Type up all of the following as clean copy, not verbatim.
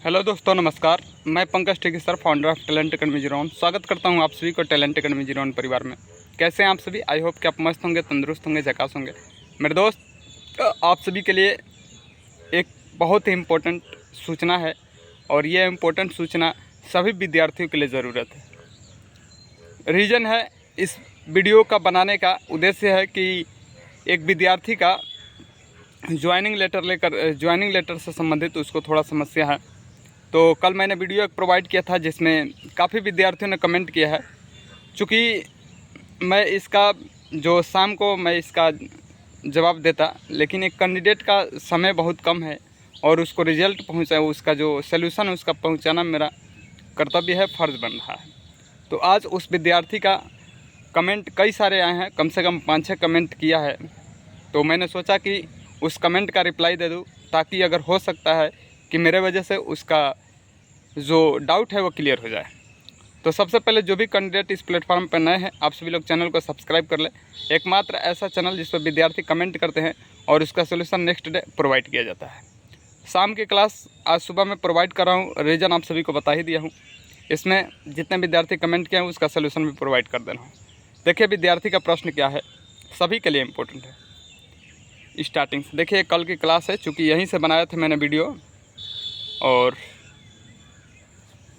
Hello दोस्तों, नमस्कार। मैं Pankaj Tiki sir, founder of talent academy जीरोन। स्वागत करता हूं आप सभी को टैलेंट अकेडमी जीरोन परिवार में। कैसे हैं आप सभी? आई होप कि आप मस्त होंगे, तंदुरुस्त होंगे, झकास होंगे। मेरे दोस्त, आप सभी के लिए एक बहुत ही इम्पोर्टेंट सूचना है और ये इम्पोर्टेंट सूचना सभी विद्यार्थियों के लिए ज़रूरत है। रीज़न है इस वीडियो का बनाने का उद्देश्य है कि एक विद्यार्थी का ज्वाइनिंग लेटर से संबंधित उसको थोड़ा समस्या है। तो कल मैंने वीडियो एक प्रोवाइड किया था जिसमें काफ़ी विद्यार्थियों ने कमेंट किया है। चूँकि मैं इसका जो शाम को मैं इसका जवाब देता, लेकिन एक कैंडिडेट का समय बहुत कम है और उसको रिजल्ट उसका जो सलूशन है उसका पहुंचाना मेरा कर्तव्य है, फ़र्ज़ बन रहा है। तो आज उस विद्यार्थी का कमेंट कई सारे आए हैं, कम से कम 5-6 कमेंट किया है। तो मैंने सोचा कि उस कमेंट का रिप्लाई दे दूँ, ताकि अगर हो सकता है कि मेरे वजह से उसका जो डाउट है वो क्लियर हो जाए। तो सबसे पहले जो भी कैंडिडेट इस प्लेटफॉर्म पर नए हैं, आप सभी लोग चैनल को सब्सक्राइब कर लें। एकमात्र ऐसा चैनल जिस पर विद्यार्थी कमेंट करते हैं और उसका सोल्यूशन नेक्स्ट डे प्रोवाइड किया जाता है। शाम की क्लास आज सुबह मैं प्रोवाइड कर रहा हूँ, रीज़न आप सभी को बता ही दिया हूँ। इसमें जितने विद्यार्थी कमेंट किए हैं उसका सोल्यूशन भी प्रोवाइड कर देना हूँ। देखिए विद्यार्थी का प्रश्न क्या है, सभी के लिए इम्पोर्टेंट है। स्टार्टिंग से देखिए, कल की क्लास है, चूँकि यहीं से बनाया था मैंने वीडियो, और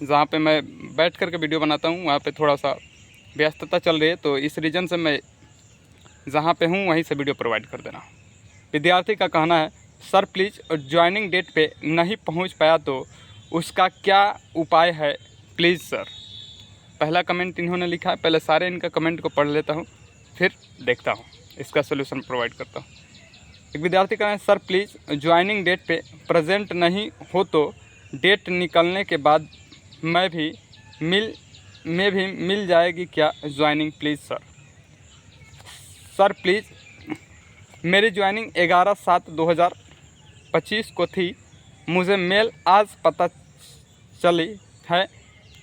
जहाँ पे मैं बैठ कर के वीडियो बनाता हूँ वहाँ पे थोड़ा सा व्यस्तता चल रही है, तो इस रीज़न से मैं जहाँ पे हूँ वहीं से वीडियो प्रोवाइड कर देना। विद्यार्थी का कहना है, सर प्लीज़ ज्वाइनिंग डेट पे नहीं पहुँच पाया तो उसका क्या उपाय है प्लीज़ सर। पहला कमेंट इन्होंने लिखा है, पहले सारे इनका कमेंट को पढ़ लेता हूँ, फिर देखता हूँ इसका सोल्यूशन प्रोवाइड करता हूँ। एक विद्यार्थी कहना है, सर प्लीज़ ज्वाइनिंग डेट पे प्रेजेंट नहीं हो तो डेट निकलने के बाद मैं भी मिल जाएगी क्या joining please sir. Sir please, मेरी ज्वाइनिंग 11/7/2025 को थी, मुझे मेल आज पता चली है,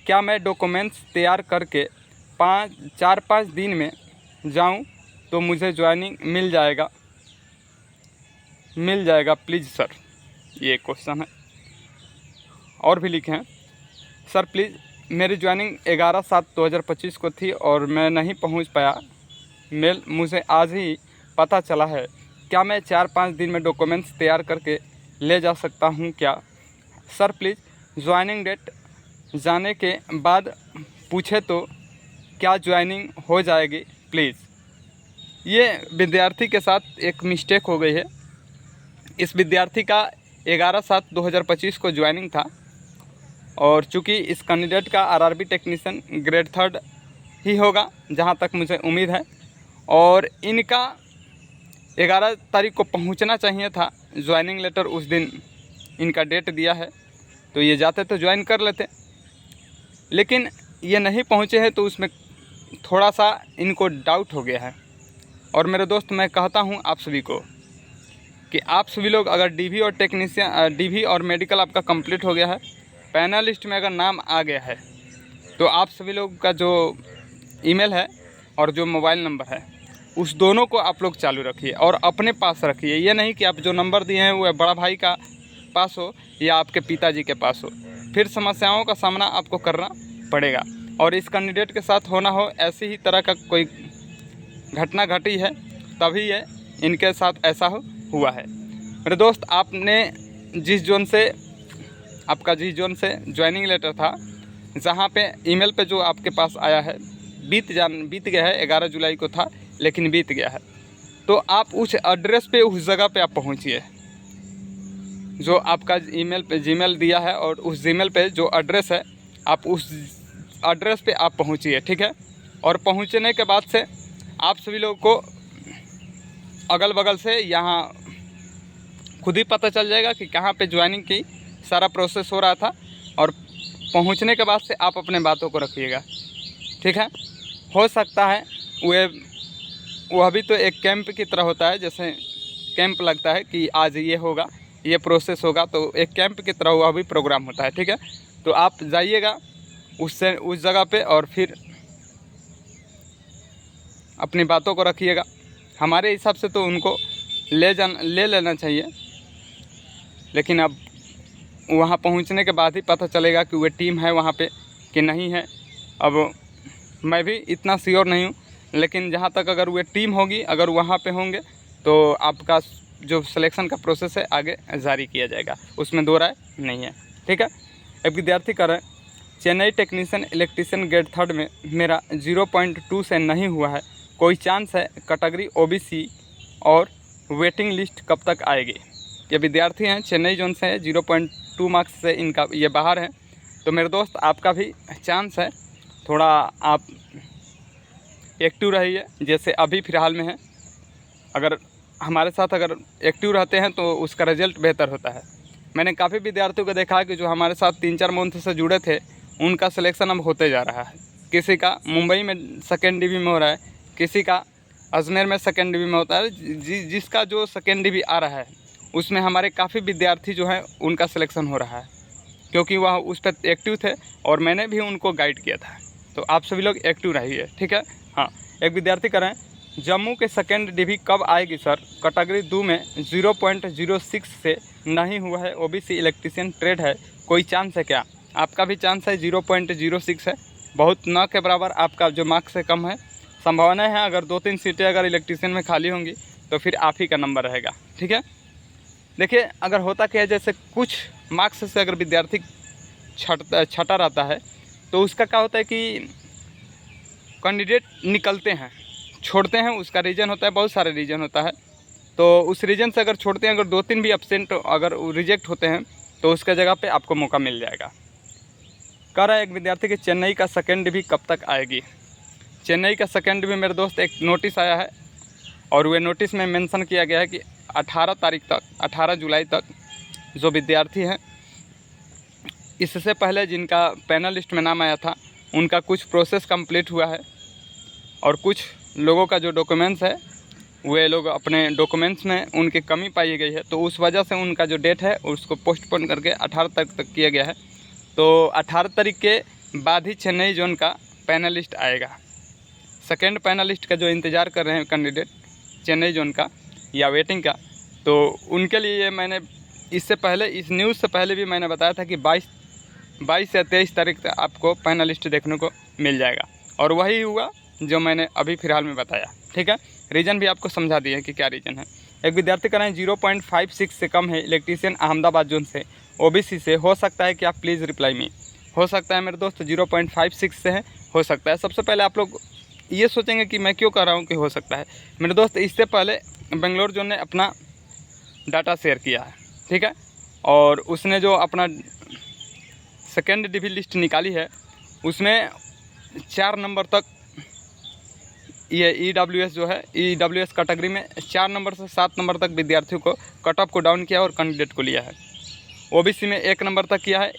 क्या मैं डॉक्यूमेंट्स तैयार करके 4-5 दिन में जाऊं तो मुझे ज्वाइनिंग मिल जाएगा प्लीज़ सर। ये क्वेश्चन है। और भी लिखे हैं, सर प्लीज़, मेरी ज्वाइनिंग 11/7/2025 को थी और मैं नहीं पहुंच पाया, मेल मुझे आज ही पता चला है, क्या मैं 4-5 दिन में डॉक्यूमेंट्स तैयार करके ले जा सकता हूं क्या। सर प्लीज़, ज्वाइनिंग डेट जाने के बाद पूछे तो क्या ज्वाइनिंग हो जाएगी प्लीज़। ये विद्यार्थी के साथ एक मिस्टेक हो गई है। इस विद्यार्थी का 11/7/2025 को ज्वाइनिंग था और चूँकि इस कैंडिडेट का आरआरबी टेक्नीशियन ग्रेड 3 ही होगा जहाँ तक मुझे उम्मीद है, और इनका 11 तारीख को पहुँचना चाहिए था। ज्वाइनिंग लेटर उस दिन इनका डेट दिया है, तो ये जाते तो ज्वाइन कर लेते, लेकिन ये नहीं पहुँचे हैं, तो उसमें थोड़ा सा इनको डाउट हो गया है। और मेरे दोस्त, मैं कहता हूँ आप सभी को कि आप सभी लोग अगर डीवी और मेडिकल आपका कंप्लीट हो गया है, पैनल लिस्ट में अगर नाम आ गया है, तो आप सभी लोग का जो ईमेल है और जो मोबाइल नंबर है, उस दोनों को आप लोग चालू रखिए और अपने पास रखिए। ये नहीं कि आप जो नंबर दिए हैं वो बड़ा भाई का पास हो या आपके पिताजी के पास हो, फिर समस्याओं का सामना आपको करना पड़ेगा। और इस कैंडिडेट के साथ होना हो ऐसी ही तरह का कोई घटना घटी है, तभी ये इनके साथ ऐसा हुआ है। मेरे दोस्त, आपका जिस जोन से ज्वाइनिंग लेटर था, जहाँ पे ईमेल पे जो आपके पास आया है, बीत गया है, 11 जुलाई को था लेकिन बीत गया है, तो आप उस एड्रेस पे, उस जगह पे आप पहुँचिए जो आपका ईमेल पे जीमेल दिया है, और उस जीमेल पे जो एड्रेस है आप उस एड्रेस पे आप पहुँचिए, ठीक है। और पहुँचने के बाद से आप सभी लोगों को अगल बगल से यहाँ खुद ही पता चल जाएगा कि कहाँ पे ज्वाइनिंग की सारा प्रोसेस हो रहा था, और पहुँचने के बाद से आप अपने बातों को रखिएगा, ठीक है। हो सकता है वह भी तो एक कैंप की तरह होता है, जैसे कैंप लगता है कि आज ये होगा, ये प्रोसेस होगा, तो एक कैंप की तरह वह भी प्रोग्राम होता है, ठीक है। तो आप जाइएगा उस जगह पे और फिर अपनी बातों को रखिएगा। हमारे हिसाब से तो उनको ले लेना चाहिए, लेकिन अब वहाँ पहुँचने के बाद ही पता चलेगा कि वे टीम है वहाँ पे कि नहीं है। अब मैं भी इतना श्योर नहीं हूँ, लेकिन जहाँ तक अगर वे टीम होगी, अगर वहाँ पे होंगे तो आपका जो सिलेक्शन का प्रोसेस है आगे जारी किया जाएगा, उसमें दो राय नहीं है। ठीक है। एक विद्यार्थी कर रहे हैं, चेन्नई टेक्नीशियन इलेक्ट्रीशियन ग्रेड 3 में मेरा 0.2 से नहीं हुआ है, कोई चांस है कैटेगरी OBC और वेटिंग लिस्ट कब तक आएगी। ये विद्यार्थी हैं, चेन्नई जोन से है, 0.2 मार्क्स से इनका ये बाहर है। तो मेरे दोस्त आपका भी चांस है, थोड़ा आप एक्टिव रहिए जैसे अभी फ़िलहाल में है। अगर हमारे साथ अगर एक्टिव रहते हैं तो उसका रिज़ल्ट बेहतर होता है। मैंने काफ़ी विद्यार्थियों को देखा है कि जो हमारे साथ 3-4 मंथ से जुड़े थे उनका सिलेक्शन अब होते जा रहा है। किसी का मुंबई में सेकेंड डिवी में हो रहा है, किसी का अजमेर में सेकेंड डिवी में होता है। जिसका जो सेकेंड डिवी आ रहा है उसमें हमारे काफ़ी विद्यार्थी जो हैं उनका सिलेक्शन हो रहा है, क्योंकि वह उस पर एक्टिव थे और मैंने भी उनको गाइड किया था। तो आप सभी लोग एक्टिव रहिए। ठीक है। हाँ, एक विद्यार्थी कर रहे हैं, जम्मू के सेकेंड डिवी कब आएगी सर, कैटेगरी 2 में 0.06 से नहीं हुआ है, OBC इलेक्ट्रीशियन ट्रेड है, कोई चांस है क्या। आपका भी चांस है, 0.06 है, बहुत न के बराबर आपका जो मार्क्स से कम है। संभावना है अगर 2-3 सीटें अगर इलेक्ट्रीशियन में खाली होंगी तो फिर आप ही का नंबर रहेगा। ठीक है। देखिए, अगर होता क्या है, जैसे कुछ मार्क्स से अगर विद्यार्थी छटा रहता है तो उसका क्या होता है कि कैंडिडेट निकलते हैं, छोड़ते हैं। उसका रीज़न होता है, बहुत सारे रीज़न होता है। तो उस रीज़न से अगर छोड़ते हैं, अगर 2-3 भी एब्सेंट अगर रिजेक्ट होते हैं तो उसका जगह पे आपको मौका मिल जाएगा। कह रहा है एक विद्यार्थी कि चेन्नई का सेकेंड डिवी कब तक आएगी। चेन्नई का सेकेंड डिवी मेरे दोस्त एक नोटिस आया है और वे नोटिस में मेंशन किया गया है कि 18 तारीख तक, 18 जुलाई तक जो विद्यार्थी हैं, इससे पहले जिनका पैनल लिस्ट में नाम आया था उनका कुछ प्रोसेस कंप्लीट हुआ है और कुछ लोगों का जो डॉक्यूमेंट्स है वे लोग अपने डॉक्यूमेंट्स में उनकी कमी पाई गई है, तो उस वजह से उनका जो डेट है उसको पोस्टपोन करके 18 तारीख तक किया गया है। तो 18 तारीख के बाद ही चेन्नई जोन का पैनलिस्ट आएगा। सेकेंड पैनलिस्ट का जो इंतज़ार कर रहे हैं कैंडिडेट चेन्नई जोन का या वेटिंग का, तो उनके लिए मैंने इससे पहले, इस न्यूज़ से पहले भी मैंने बताया था कि 22 या 23 तारीख तक आपको पैनलिस्ट देखने को मिल जाएगा, और वही हुआ जो मैंने अभी फ़िलहाल में बताया। ठीक है। रीज़न भी आपको समझा दिया है कि क्या रीज़न है। एक विद्यार्थी कह रहे हैं 0.56 से कम है, इलेक्ट्रीशियन अहमदाबाद जोन से, OBC से, हो सकता है कि आप प्लीज़ रिप्लाई मी। हो सकता है मेरे दोस्त 0.56 से है, हो सकता है। सबसे पहले आप लोग ये सोचेंगे कि मैं क्यों कह रहा हूँ कि हो सकता है। मेरे दोस्त, इससे पहले बेंगलोर जोन ने अपना डाटा शेयर किया है। ठीक है। और उसने जो अपना सेकेंड डिवी लिस्ट निकाली है उसमें 4 नंबर तक ये EWS जो है, EWS कैटेगरी में 4 नंबर से 7 नंबर तक विद्यार्थियों को कट ऑफ को डाउन किया और कैंडिडेट को लिया है। OBC में 1 नंबर तक किया है।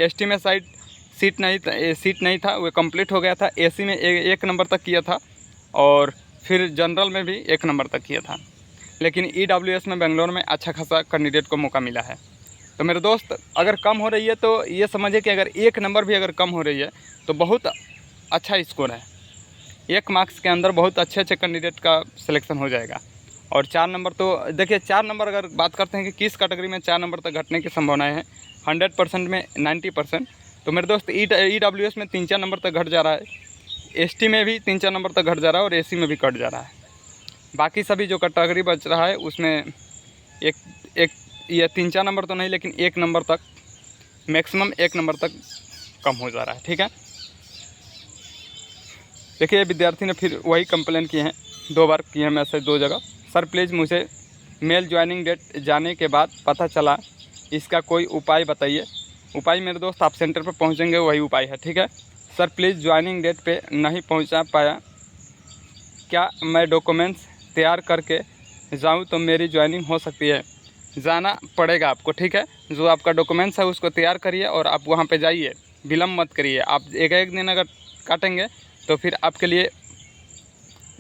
ST में सीट नहीं था, वो कंप्लीट हो गया था। AC में 1 नंबर तक किया था और फिर जनरल में भी 1 नंबर तक किया था। लेकिन EWS में बेंगलोर में अच्छा खासा कैंडिडेट को मौका मिला है। तो मेरे दोस्त, अगर कम हो रही है तो ये समझिए कि अगर 1 नंबर भी अगर कम हो रही है तो बहुत अच्छा स्कोर है। 1 मार्क्स के अंदर बहुत अच्छे कैंडिडेट का सिलेक्शन हो जाएगा। और 4 नंबर तो देखिए, 4 नंबर अगर बात करते हैं कि किस कैटेगरी में 4 नंबर तक घटने की संभावनाएं हैं, 100% में 90%। तो मेरे दोस्त, EWS में 3-4 नंबर तक घट जा रहा है, ST में भी 3-4 नंबर तक घट जा रहा है और AC में भी घट जा रहा है। बाकी सभी जो कैटेगरी बच रहा है उसमें एक ये 3-4 नंबर तो नहीं, लेकिन 1 नंबर तक, मैक्सिमम 1 नंबर तक कम हो जा रहा है। ठीक है। देखिए, विद्यार्थी ने फिर वही कंप्लेन किए हैं, 2 बार किए हैं मैसेज 2 जगह। सर प्लीज़ मुझे मेल ज्वाइनिंग डेट जाने के बाद पता चला, इसका कोई उपाय बताइए। उपाय मेरे दोस्त, आप सेंटर पर पहुंचेंगे वही उपाय है। ठीक है। सर प्लीज़ ज्वाइनिंग डेट पे नहीं पहुंचा पाया, क्या मैं डॉक्यूमेंट्स तैयार करके जाऊं तो मेरी ज्वाइनिंग हो सकती है। जाना पड़ेगा आपको। ठीक है। जो आपका डॉक्यूमेंट्स है उसको तैयार करिए और आप वहाँ पे जाइए, विलम्ब मत करिए। आप एक दिन अगर काटेंगे तो फिर आपके लिए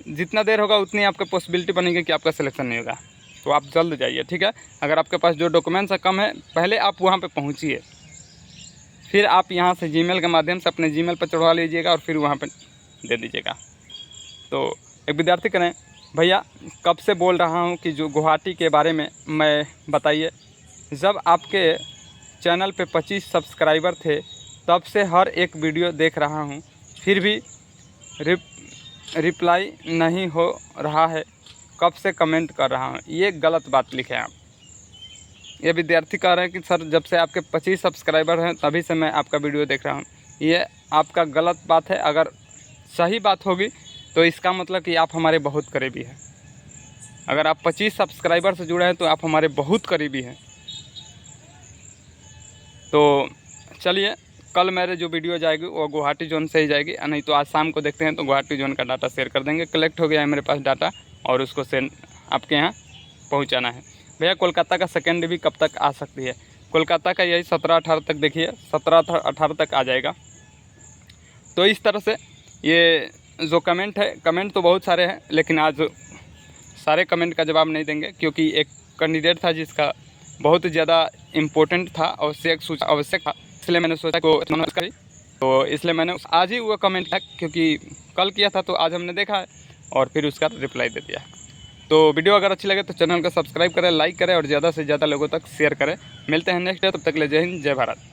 जितना देर होगा उतनी आपकी पॉसिबिलिटी बनेगी कि आपका सिलेक्शन नहीं होगा। तो आप जल्द जाइए। ठीक है। अगर आपके पास जो डॉक्यूमेंट्स कम है, पहले आप वहाँ पे पहुँचिए, फिर आप यहाँ से जीमेल के माध्यम से अपने जीमेल पर चढ़वा लीजिएगा और फिर वहाँ पे दे दीजिएगा। तो एक विद्यार्थी करें, भैया कब से बोल रहा हूँ कि जो गुवाहाटी के बारे में मैं बताइए, जब आपके चैनल पे 25 सब्सक्राइबर थे, तब से हर एक वीडियो देख रहा हूँ, फिर भी रिप्लाई नहीं हो रहा है। कब से कमेंट कर रहा हूँ। ये गलत बात लिखे आप। ये विद्यार्थी कह रहे हैं कि सर जब से आपके 25 सब्सक्राइबर हैं तभी से मैं आपका वीडियो देख रहा हूँ। ये आपका गलत बात है। अगर सही बात होगी तो इसका मतलब कि आप हमारे बहुत करीबी हैं। अगर आप 25 सब्सक्राइबर से जुड़े हैं तो आप हमारे बहुत करीबी हैं। तो चलिए, कल मेरे जो वीडियो जाएगी वो गुवाहाटी जोन से ही जाएगी, नहीं तो आज शाम को देखते हैं तो गुवाहाटी जोन का डाटा शेयर कर देंगे। कलेक्ट हो गया है मेरे पास डाटा और उसको सेंड आपके यहाँ पहुँचाना है। भैया कोलकाता का सेकेंड भी कब तक आ सकती है? कोलकाता का यही 17-18 तक, देखिए 17-18 तक आ जाएगा। तो इस तरह से ये जो कमेंट है, कमेंट तो बहुत सारे हैं लेकिन आज सारे कमेंट का जवाब नहीं देंगे, क्योंकि एक कैंडिडेट था जिसका बहुत ज़्यादा इम्पोर्टेंट था, आवश्यक था, इसलिए मैंने सोचा को करी। तो इसलिए मैंने आज ही वो कमेंट था, क्योंकि कल किया था तो आज हमने देखा है और फिर उसका रिप्लाई दे दिया। तो वीडियो अगर अच्छी लगे तो चैनल को सब्सक्राइब करें, लाइक करें और ज़्यादा से ज़्यादा लोगों तक शेयर करें। मिलते हैं नेक्स्ट डे, तब तक ले जय हिंद, जय भारत।